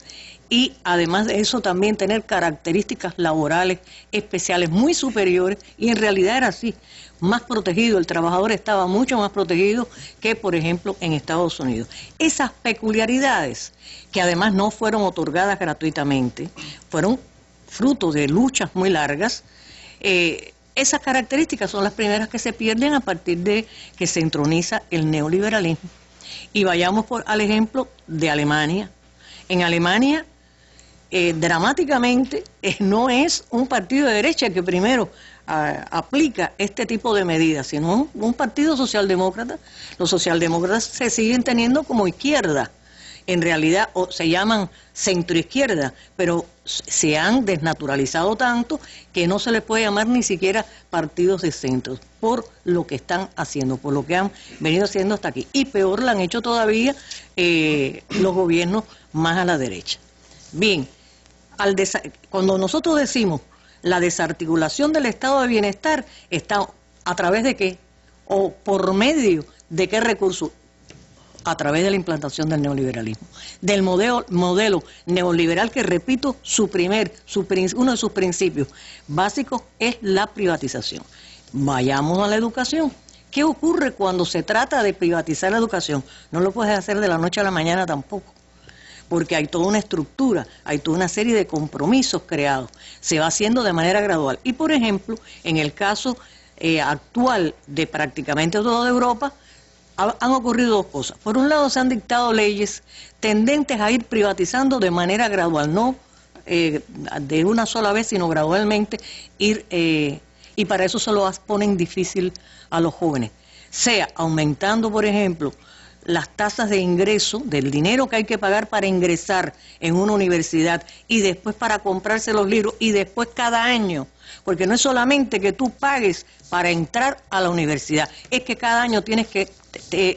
[SPEAKER 4] y además de eso también tener características laborales especiales muy superiores, y en realidad era así, más protegido, el trabajador estaba mucho más protegido que, por ejemplo, en Estados Unidos. Esas peculiaridades, que además no fueron otorgadas gratuitamente, fueron fruto de luchas muy largas, esas características son las primeras que se pierden a partir de que se entroniza el neoliberalismo. Y vayamos al ejemplo de Alemania. En Alemania, dramáticamente, no es un partido de derecha que primero aplica este tipo de medidas, sino un partido socialdemócrata. Los socialdemócratas se siguen teniendo como izquierda, en realidad, o se llaman centroizquierda, pero se han desnaturalizado tanto que no se les puede llamar ni siquiera partidos de centro, por lo que están haciendo, por lo que han venido haciendo hasta aquí. Y peor lo han hecho todavía los gobiernos más a la derecha. Bien, cuando nosotros decimos la desarticulación del estado de bienestar, está a través de qué, o por medio de qué recursos, a través de la implantación del neoliberalismo, del modelo neoliberal que, repito, uno de sus principios básicos es la privatización. Vayamos a la educación. ¿Qué ocurre cuando se trata de privatizar la educación? No lo puedes hacer de la noche a la mañana tampoco, porque hay toda una estructura, hay toda una serie de compromisos creados. Se va haciendo de manera gradual. Y, por ejemplo, en el caso actual de prácticamente toda Europa, han ocurrido dos cosas. Por un lado, se han dictado leyes tendentes a ir privatizando de manera gradual, no de una sola vez, sino gradualmente y para eso se lo ponen difícil a los jóvenes. Sea aumentando, por ejemplo, las tasas de ingreso, del dinero que hay que pagar para ingresar en una universidad y después para comprarse los libros y después cada año, porque no es solamente que tú pagues para entrar a la universidad, es que cada año tienes que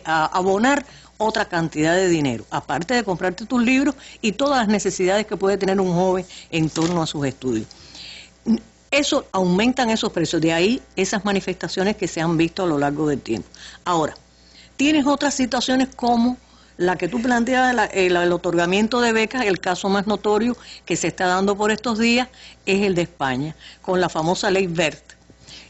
[SPEAKER 4] abonar otra cantidad de dinero, aparte de comprarte tus libros y todas las necesidades que puede tener un joven en torno a sus estudios. Eso aumentan esos precios, de ahí esas manifestaciones que se han visto a lo largo del tiempo. Ahora, tienes otras situaciones como la que tú planteabas, el otorgamiento de becas. El caso más notorio que se está dando por estos días es el de España, con la famosa ley Wert.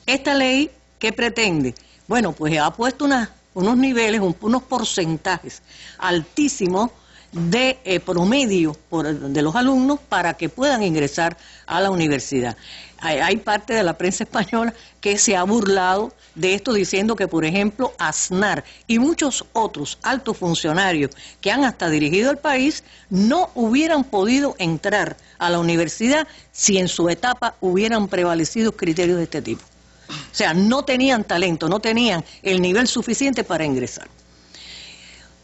[SPEAKER 4] Esta ley, ¿qué pretende? Bueno, pues ha puesto unos niveles, unos porcentajes altísimos de promedio de los alumnos para que puedan ingresar a la universidad. Hay parte de la prensa española que se ha burlado de esto diciendo que, por ejemplo, Aznar y muchos otros altos funcionarios que han hasta dirigido el país no hubieran podido entrar a la universidad si en su etapa hubieran prevalecido criterios de este tipo. O sea, no tenían talento, no tenían el nivel suficiente para ingresar.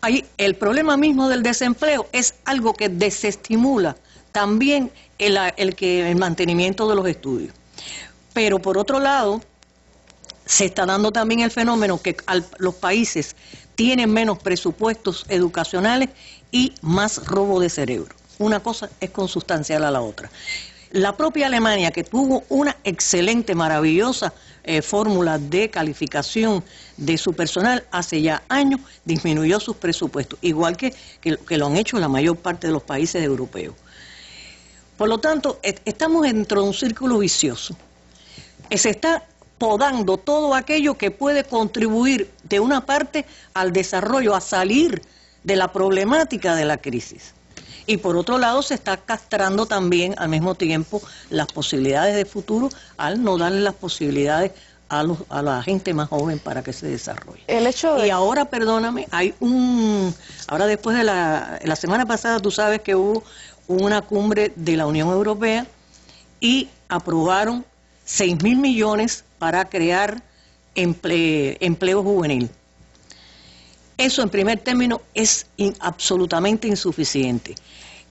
[SPEAKER 4] Ahí, el problema mismo del desempleo es algo que desestimula también el mantenimiento de los estudios. Pero por otro lado, se está dando también el fenómeno que los países tienen menos presupuestos educacionales y más robo de cerebro. Una cosa es consustancial a la otra. La propia Alemania, que tuvo una excelente, maravillosa fórmula de calificación de su personal hace ya años, disminuyó sus presupuestos, igual que lo han hecho la mayor parte de los países europeos. Por lo tanto, estamos dentro de un círculo vicioso. Se está podando todo aquello que puede contribuir de una parte al desarrollo, a salir de la problemática de la crisis. Y por otro lado se está castrando también al mismo tiempo las posibilidades de futuro al no darle las posibilidades a la gente más joven para que se desarrolle. Y ahora, perdóname, ahora después de la semana pasada, tú sabes que hubo una cumbre de la Unión Europea y aprobaron 6.000 millones para crear empleo juvenil. Eso en primer término es absolutamente insuficiente.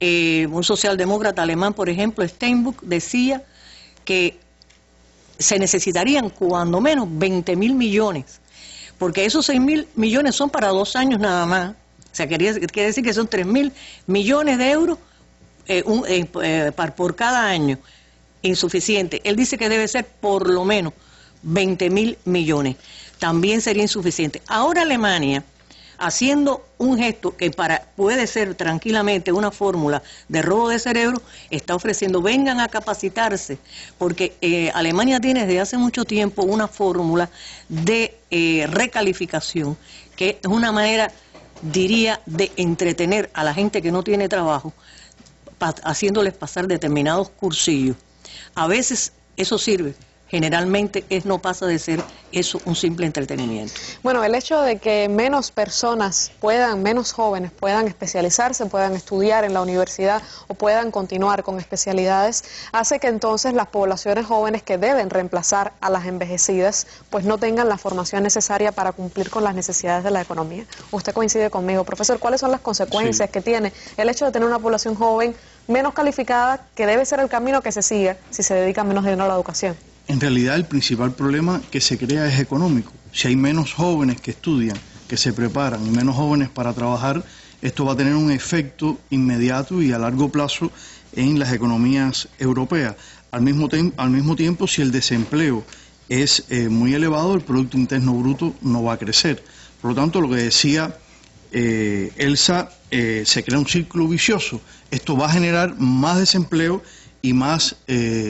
[SPEAKER 4] Un socialdemócrata alemán, por ejemplo, Steinbuch, decía que se necesitarían cuando menos 20.000 millones porque esos 6.000 millones son para 2 años nada más. O sea, quiere decir que son 3.000 millones de euros por cada año. Insuficiente. Él dice que debe ser por lo menos 20.000 millones. También sería insuficiente. Ahora Alemania, haciendo un gesto que puede ser tranquilamente una fórmula de robo de cerebro, está ofreciendo, vengan a capacitarse, porque Alemania tiene desde hace mucho tiempo una fórmula de recalificación, que es una manera, diría, de entretener a la gente que no tiene trabajo, haciéndoles pasar determinados cursillos. A veces eso sirve. Generalmente no pasa de ser eso un simple entretenimiento.
[SPEAKER 1] Bueno, el hecho de que menos personas menos jóvenes puedan especializarse, puedan estudiar en la universidad o puedan continuar con especialidades, hace que entonces las poblaciones jóvenes que deben reemplazar a las envejecidas, pues no tengan la formación necesaria para cumplir con las necesidades de la economía. Usted coincide conmigo, profesor. ¿Cuáles son las consecuencias que tiene el hecho de tener una población joven menos calificada, que debe ser el camino que se siga si se dedica menos dinero a la educación?
[SPEAKER 5] En realidad el principal problema que se crea es económico. Si hay menos jóvenes que estudian, que se preparan y menos jóvenes para trabajar, esto va a tener un efecto inmediato y a largo plazo en las economías europeas. Al mismo tiempo, si el desempleo es muy elevado, el Producto Interno Bruto no va a crecer. Por lo tanto, lo que decía Elsa, se crea un círculo vicioso. Esto va a generar más desempleo y más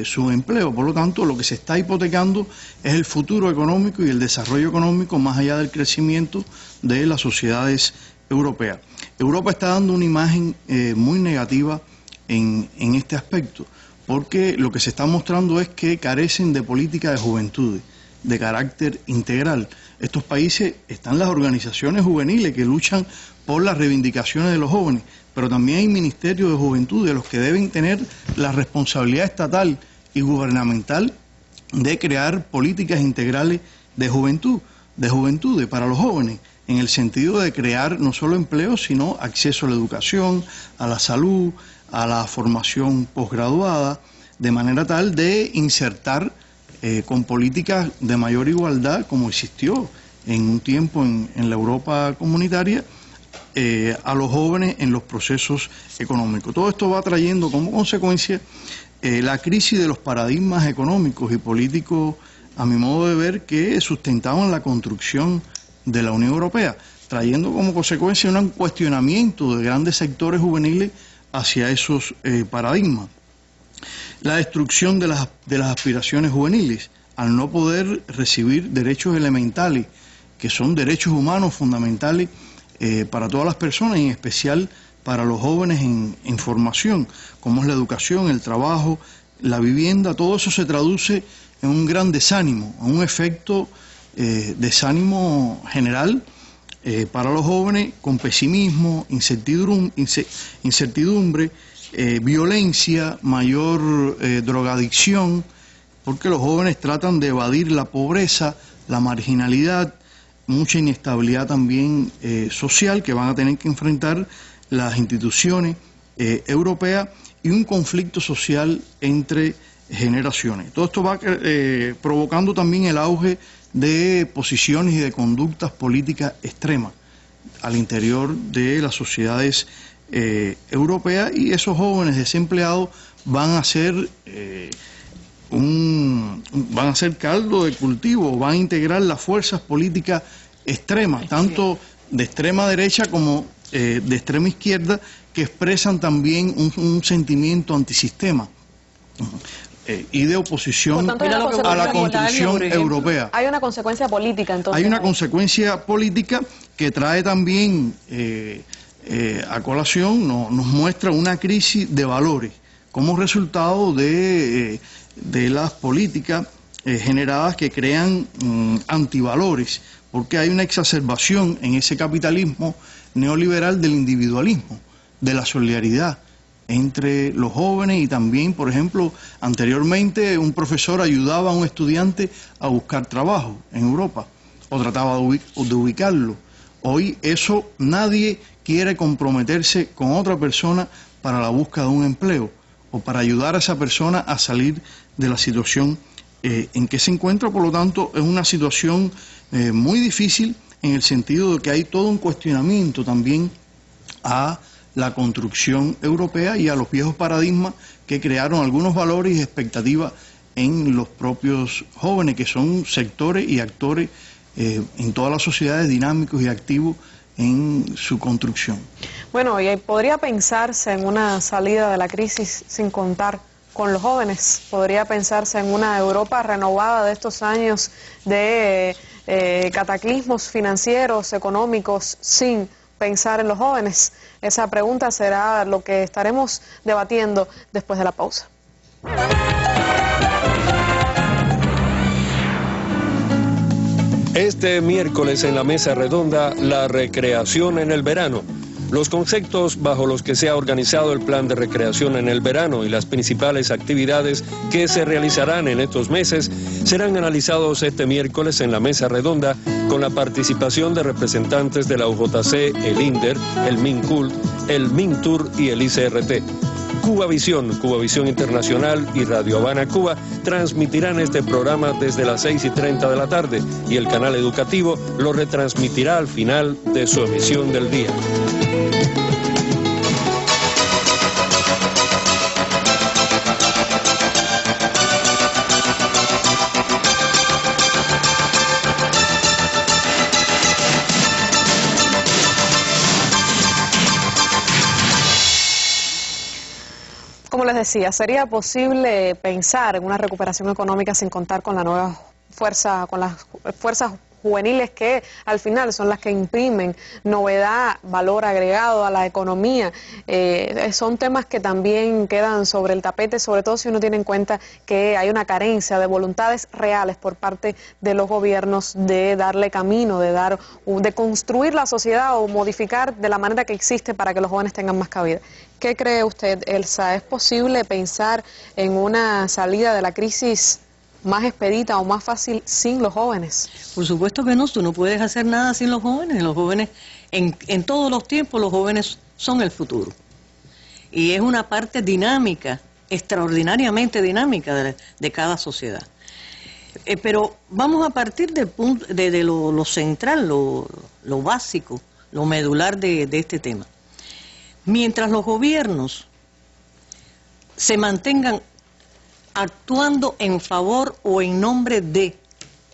[SPEAKER 5] subempleo. Por lo tanto, lo que se está hipotecando es el futuro económico y el desarrollo económico más allá del crecimiento de las sociedades europeas. Europa está dando una imagen muy negativa en este aspecto, porque lo que se está mostrando es que carecen de política de juventud, de carácter integral. Estos países están las organizaciones juveniles que luchan por las reivindicaciones de los jóvenes, pero también hay ministerios de juventud de los que deben tener la responsabilidad estatal y gubernamental de crear políticas integrales de juventudes para los jóvenes, en el sentido de crear no solo empleo, sino acceso a la educación, a la salud, a la formación posgraduada, de manera tal de insertar con políticas de mayor igualdad, como existió en un tiempo en la Europa comunitaria, a los jóvenes en los procesos económicos. Todo esto va trayendo como consecuencia la crisis de los paradigmas económicos y políticos, a mi modo de ver, que sustentaban la construcción de la Unión Europea, trayendo como consecuencia un cuestionamiento de grandes sectores juveniles hacia esos paradigmas. La destrucción de las aspiraciones juveniles, al no poder recibir derechos elementales, que son derechos humanos fundamentales para todas las personas, y en especial para los jóvenes en formación, como es la educación, el trabajo, la vivienda. Todo eso se traduce en un gran desánimo, en un efecto desánimo general para los jóvenes, con pesimismo, incertidumbre, violencia, mayor drogadicción, porque los jóvenes tratan de evadir la pobreza, la marginalidad, mucha inestabilidad también social que van a tener que enfrentar las instituciones europeas, y un conflicto social entre generaciones. Todo esto va provocando también el auge de posiciones y de conductas políticas extremas al interior de las sociedades europeas, y esos jóvenes desempleados van a ser caldo de cultivo, van a integrar las fuerzas políticas extremas, tanto de extrema derecha como de extrema izquierda, que expresan también un sentimiento antisistema y de oposición
[SPEAKER 1] tanto,
[SPEAKER 5] a la construcción europea.
[SPEAKER 1] Hay una consecuencia política, entonces.
[SPEAKER 5] Hay una consecuencia política que trae también a colación, nos muestra una crisis de valores como resultado de las políticas generadas que crean antivalores, porque hay una exacerbación en ese capitalismo neoliberal del individualismo, de la solidaridad entre los jóvenes. Y también, por ejemplo, anteriormente un profesor ayudaba a un estudiante a buscar trabajo en Europa, o trataba de ubicarlo. Hoy eso, nadie quiere comprometerse con otra persona para la búsqueda de un empleo, o para ayudar a esa persona a salir de la situación en que se encuentra. Por lo tanto, es una situación muy difícil, en el sentido de que hay todo un cuestionamiento también a la construcción europea y a los viejos paradigmas que crearon algunos valores y expectativas en los propios jóvenes, que son sectores y actores en todas las sociedades dinámicos y activos en su construcción.
[SPEAKER 1] Bueno, y podría pensarse en una salida de la crisis sin contar con los jóvenes. Podría pensarse en una Europa renovada de estos años de cataclismos financieros, económicos, sin pensar en los jóvenes. Esa pregunta será lo que estaremos debatiendo después de la pausa.
[SPEAKER 8] Este miércoles en la mesa redonda, la recreación en el verano. Los conceptos bajo los que se ha organizado el plan de recreación en el verano y las principales actividades que se realizarán en estos meses serán analizados este miércoles en la mesa redonda con la participación de representantes de la UJC, el INDER, el MINCULT, el MINTUR y el ICRT. Cuba Visión Internacional y Radio Habana Cuba transmitirán este programa desde las 6:30 de la tarde y el canal educativo lo retransmitirá al final de su emisión del día.
[SPEAKER 1] Como les decía, ¿sería posible pensar en una recuperación económica sin contar con la nueva fuerza, con las fuerzas juveniles que al final son las que imprimen novedad, valor agregado a la economía? Son temas que también quedan sobre el tapete, sobre todo si uno tiene en cuenta que hay una carencia de voluntades reales por parte de los gobiernos de darle camino, de construir la sociedad o modificar de la manera que existe para que los jóvenes tengan más cabida. ¿Qué cree usted, Elsa? ¿Es posible pensar en una salida de la crisis más expedita o más fácil sin los jóvenes?
[SPEAKER 4] Por supuesto que no, tú no puedes hacer nada sin los jóvenes. Los jóvenes, en todos los tiempos, los jóvenes son el futuro. Y es una parte dinámica, extraordinariamente dinámica de cada sociedad. Pero vamos a partir del punto, de lo central, lo básico, lo medular de este tema. Mientras los gobiernos se mantengan actuando en favor o en nombre de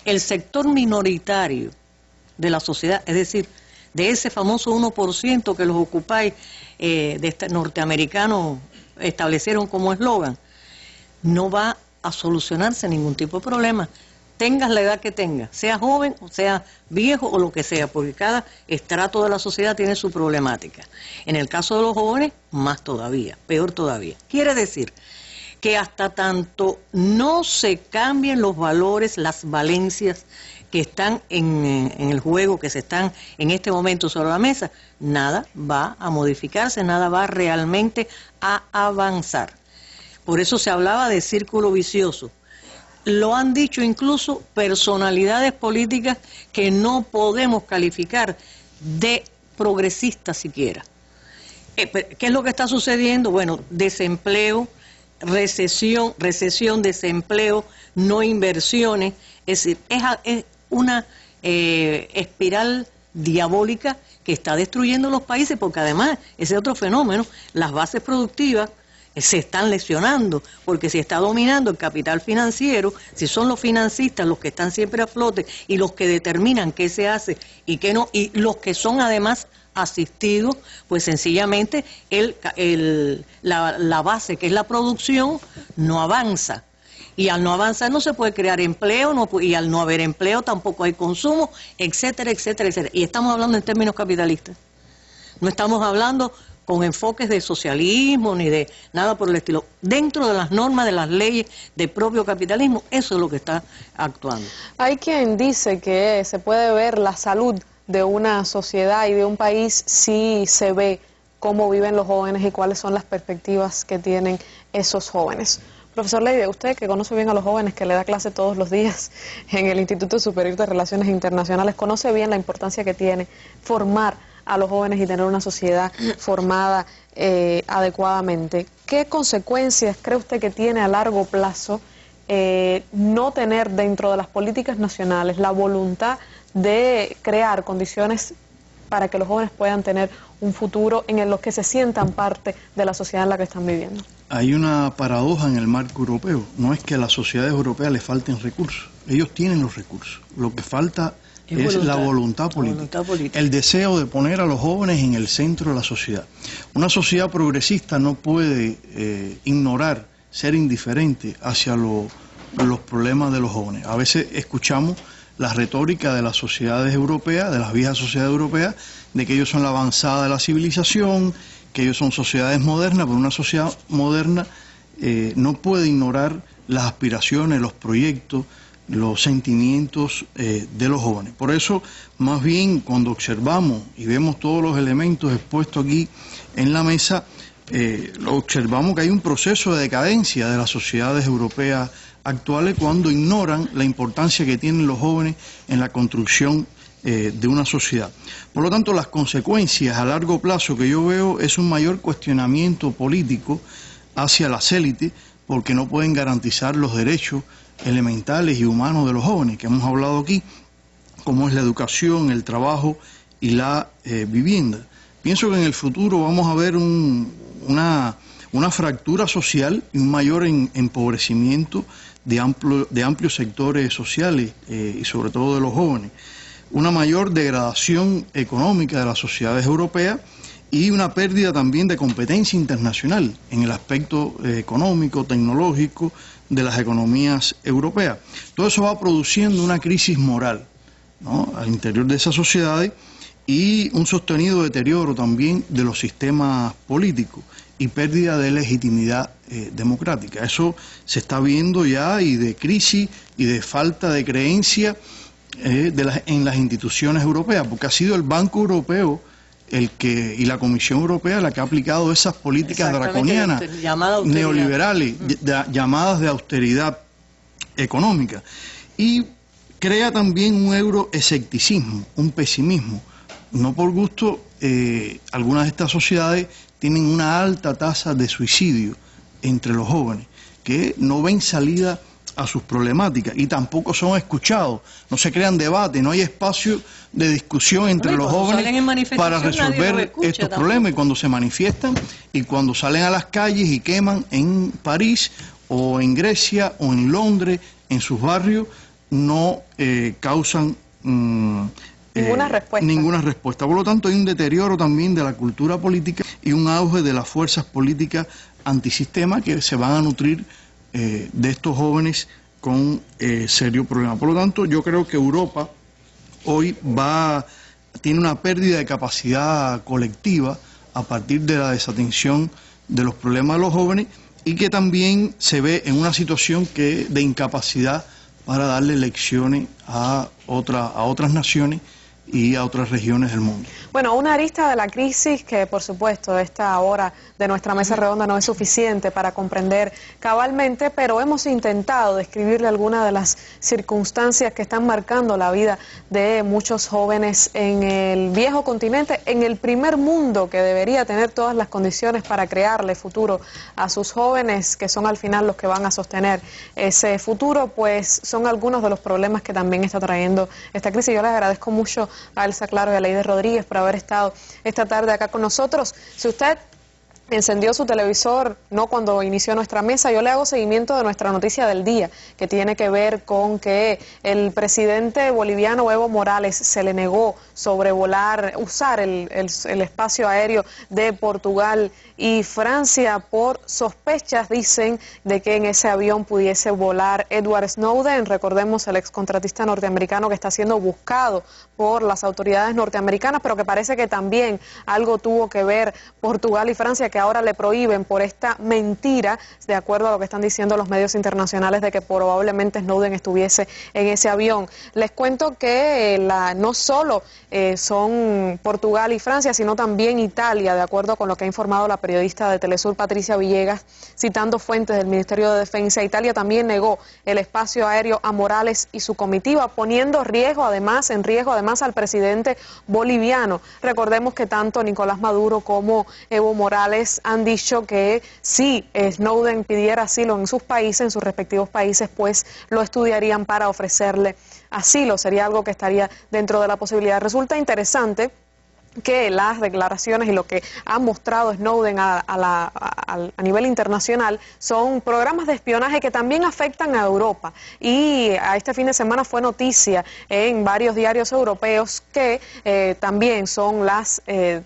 [SPEAKER 4] el sector minoritario de la sociedad, es decir, de ese famoso 1% que los Occupy norteamericanos establecieron como eslogan, no va a solucionarse ningún tipo de problema. Tengas la edad que tengas, sea joven o sea viejo o lo que sea, porque cada estrato de la sociedad tiene su problemática. En el caso de los jóvenes, más todavía, peor todavía. Quiere decir que hasta tanto no se cambien los valores, las valencias que están en el juego, que se están en este momento sobre la mesa, nada va a modificarse, nada va realmente a avanzar. Por eso se hablaba de círculo vicioso. Lo han dicho incluso personalidades políticas que no podemos calificar de progresistas siquiera. ¿Qué es lo que está sucediendo? Bueno, desempleo, recesión, desempleo, no inversiones. Es decir, es una espiral diabólica que está destruyendo los países, porque además, ese otro fenómeno, las bases productivas se están lesionando, porque si está dominando el capital financiero, si son los financistas los que están siempre a flote y los que determinan qué se hace y qué no, y los que son además asistidos, pues sencillamente la base, que es la producción, no avanza. Y al no avanzar no se puede crear empleo, y al no haber empleo tampoco hay consumo, etcétera, etcétera, etcétera. Y estamos hablando en términos capitalistas. No estamos hablando con enfoques de socialismo ni de nada por el estilo. Dentro de las normas, de las leyes del propio capitalismo, eso es lo que está actuando.
[SPEAKER 1] Hay quien dice que se puede ver la salud de una sociedad y de un país si se ve cómo viven los jóvenes y cuáles son las perspectivas que tienen esos jóvenes. Profesor Leiva, usted que conoce bien a los jóvenes, que le da clase todos los días en el Instituto Superior de Relaciones Internacionales, conoce bien la importancia que tiene formar a los jóvenes y tener una sociedad formada adecuadamente. ¿Qué consecuencias cree usted que tiene a largo plazo no tener dentro de las políticas nacionales la voluntad de crear condiciones para que los jóvenes puedan tener un futuro en los que se sientan parte de la sociedad en la que están viviendo?
[SPEAKER 5] Hay una paradoja en el marco europeo. No es que a las sociedades europeas les falten recursos. Ellos tienen los recursos. Lo que falta es la voluntad política, el deseo de poner a los jóvenes en el centro de la sociedad. Una sociedad progresista no puede ignorar, ser indiferente hacia los problemas de los jóvenes. A veces escuchamos la retórica de las sociedades europeas, de las viejas sociedades europeas, de que ellos son la avanzada de la civilización, que ellos son sociedades modernas, pero una sociedad moderna no puede ignorar las aspiraciones, los proyectos, los sentimientos de los jóvenes. Por eso, más bien, cuando observamos y vemos todos los elementos expuestos aquí en la mesa, observamos que hay un proceso de decadencia de las sociedades europeas actuales cuando ignoran la importancia que tienen los jóvenes en la construcción de una sociedad. Por lo tanto, las consecuencias a largo plazo que yo veo es un mayor cuestionamiento político hacia las élites, porque no pueden garantizar los derechos elementales y humanos de los jóvenes, que hemos hablado aquí, como es la educación, el trabajo y la vivienda. Pienso que en el futuro vamos a ver una fractura social y un mayor empobrecimiento de amplios sectores sociales y sobre todo de los jóvenes, una mayor degradación económica de las sociedades europeas y una pérdida también de competencia internacional en el aspecto económico, tecnológico de las economías europeas. Todo eso va produciendo una crisis moral, ¿no?, al interior de esas sociedades y un sostenido deterioro también de los sistemas políticos y pérdida de legitimidad democrática. Eso se está viendo ya, y de crisis y de falta de creencia en las instituciones europeas, porque ha sido el Banco Europeo y la Comisión Europea la que ha aplicado esas políticas draconianas, neoliberales, llamadas de austeridad económica, y crea también un euroescepticismo, un pesimismo. No por gusto, algunas de estas sociedades tienen una alta tasa de suicidio entre los jóvenes, que no ven salida a sus problemáticas y tampoco son escuchados, no se crean debates, no hay espacio de discusión entre los jóvenes para resolver estos problemas, y cuando se manifiestan y cuando salen a las calles y queman en París o en Grecia o en Londres, en sus barrios, no causan ninguna respuesta. Por lo tanto, hay un deterioro también de la cultura política y un auge de las fuerzas políticas antisistema que se van a nutrir de estos jóvenes con serios problemas. Por lo tanto, yo creo que Europa hoy tiene una pérdida de capacidad colectiva a partir de la desatención de los problemas de los jóvenes, y que también se ve en una situación de incapacidad para darle lecciones a otras naciones y a otras regiones del mundo.
[SPEAKER 1] Bueno, una arista de la crisis que, por supuesto, esta hora de nuestra mesa redonda no es suficiente para comprender cabalmente, pero hemos intentado describirle algunas de las circunstancias que están marcando la vida de muchos jóvenes en el viejo continente, en el primer mundo que debería tener todas las condiciones para crearle futuro a sus jóvenes, que son al final los que van a sostener ese futuro. Pues son algunos de los problemas que también está trayendo esta crisis. Yo les agradezco mucho a Elsa Claro y a Leider Rodríguez por haber estado esta tarde acá con nosotros. Si usted encendió su televisor, no cuando inició nuestra mesa, yo le hago seguimiento de nuestra noticia del día, que tiene que ver con que el presidente boliviano Evo Morales se le negó usar el espacio aéreo de Portugal y Francia por sospechas, dicen, de que en ese avión pudiese volar Edward Snowden. Recordemos, el excontratista norteamericano que está siendo buscado por las autoridades norteamericanas, pero que parece que también algo tuvo que ver Portugal y Francia, que ahora le prohíben por esta mentira, de acuerdo a lo que están diciendo los medios internacionales, de que probablemente Snowden estuviese en ese avión. Les cuento que no solo son Portugal y Francia, sino también Italia, de acuerdo con lo que ha informado la periodista de Telesur Patricia Villegas, citando fuentes del Ministerio de Defensa. Italia también negó el espacio aéreo a Morales y su comitiva, poniendo en riesgo además al presidente boliviano. Recordemos que tanto Nicolás Maduro como Evo Morales pues han dicho que si Snowden pidiera asilo en sus países, en sus respectivos países, pues lo estudiarían para ofrecerle asilo. Sería algo que estaría dentro de la posibilidad. Resulta interesante que las declaraciones y lo que ha mostrado Snowden a nivel internacional son programas de espionaje que también afectan a Europa. Y a este fin de semana fue noticia en varios diarios europeos que también son las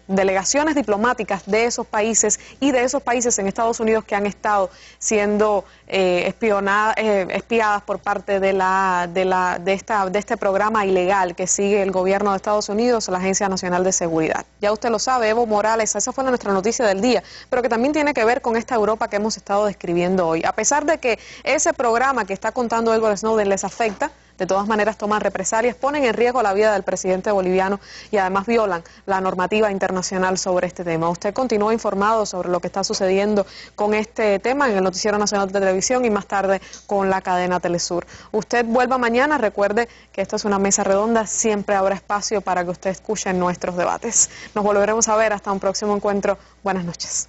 [SPEAKER 1] delegaciones diplomáticas de esos países y de esos países en Estados Unidos que han estado siendo espiadas por parte de este programa ilegal que sigue el gobierno de Estados Unidos, la Agencia Nacional de Seguridad. Ya usted lo sabe, Evo Morales, esa fue nuestra noticia del día, pero que también tiene que ver con esta Europa que hemos estado describiendo hoy. A pesar de que ese programa que está contando Edward Snowden les afecta, de todas maneras toman represalias, ponen en riesgo la vida del presidente boliviano y además violan la normativa internacional sobre este tema. Usted continúa informado sobre lo que está sucediendo con este tema en el Noticiero Nacional de Televisión y más tarde con la cadena Telesur. Usted vuelva mañana, recuerde que esto es una mesa redonda, siempre habrá espacio para que usted escuche nuestros debates. Nos volveremos a ver hasta un próximo encuentro. Buenas noches.